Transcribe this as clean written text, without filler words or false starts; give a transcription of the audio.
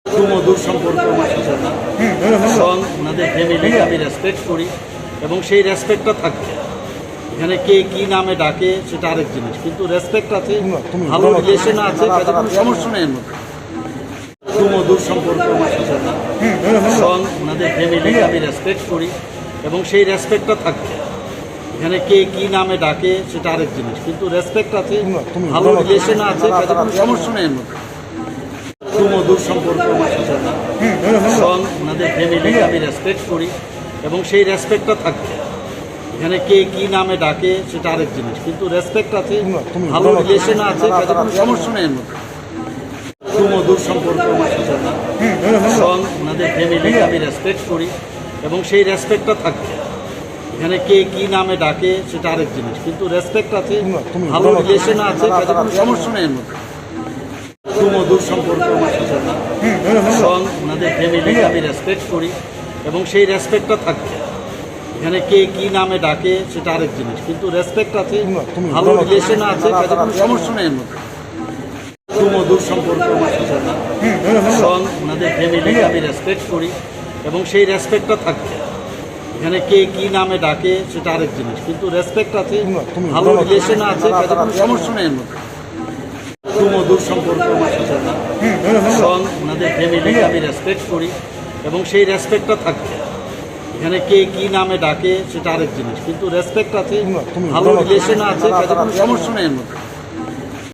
সুমধুর সম্পর্ক আমার সাথে না, এবং ওনাদের ফ্যামিলিকে আমি রেসপেক্ট করি এবং সেই রেসপেক্টটা থাকবে। এখানে কে কি নামে ডাকে সেটা আরেক জিনিস, কিন্তু রেসপেক্ট আছে, ভালো রিলেশন আছে, কাজে কোনো সমস্যা নেই এর মধ্যে। সুমধুর সম্পর্ক আমার সাথে না, এবং ওনাদের ফ্যামিলিকে আমি রেসপেক্ট করি এবং সেই রেসপেক্টটা থাকবে। এখানে কে কি নামে ডাকে সেটা আরেক জিনিস, কিন্তু রেসপেক্ট আছে, ভালো রিলেশন আছে, কাজে কোনো সমস্যা নেই এর মধ্যে। সুমধুর সম্পর্ক আমার সাথে না, এবং ওনাদের ফ্যামিলিকে আমি রেসপেক্ট করি এবং সেই রেসপেক্টটা থাকবে। এখানে কে কি নামে ডাকে সেটা আরেক জিনিস, কিন্তু রেসপেক্ট আছে, ভালো রিলেশন আছে, কাজে কোনো সমস্যা নেই এর মধ্যে। সুমধুর সম্পর্ক আমার সাথে না, এবং ওনাদের ফ্যামিলিকে আমি রেসপেক্ট করি এবং সেই রেসপেক্টটা থাকবে। এখানে কে কি নামে ডাকে সেটা আরেক জিনিস, কিন্তু রেসপেক্ট আছে, ভালো রিলেশন আছে, কাজে কোনো সমস্যা নেই এর মধ্যে। সুমধুর সম্পর্ক আমার সাথে না, এবং ওনাদের ফ্যামিলিকে আমি রেসপেক্ট করি এবং সেই রেসপেক্টটা থাকবে। এখানে কে কি নামে ডাকে সেটা আরেক জিনিস, কিন্তু রেসপেক্ট আছে, ভালো রিলেশন আছে, কাজে কোনো সমস্যা নেই এর মধ্যে। সুমধুর সম্পর্ক আমার সাথে না, এবং ওনাদের ফ্যামিলিকে আমি রেসপেক্ট করি এবং সেই রেসপেক্টটা থাকবে। এখানে কে কি নামে ডাকে সেটা আরেক জিনিস, কিন্তু রেসপেক্ট আছে, ভালো রিলেশন আছে, কাজে কোনো সমস্যা নেই এর মধ্যে। সুমধুর সম্পর্ক আমার সাথে না, এবং ওনাদের ফ্যামিলিকে আমি রেসপেক্ট করি এবং সেই রেসপেক্টটা থাকবে। এখানে কে কি নামে ডাকে সেটা আরেক জিনিস, কিন্তু রেসপেক্ট আছে, ভালো রিলেশন আছে, কাজে কোনো সমস্যা নেই এর মধ্যে।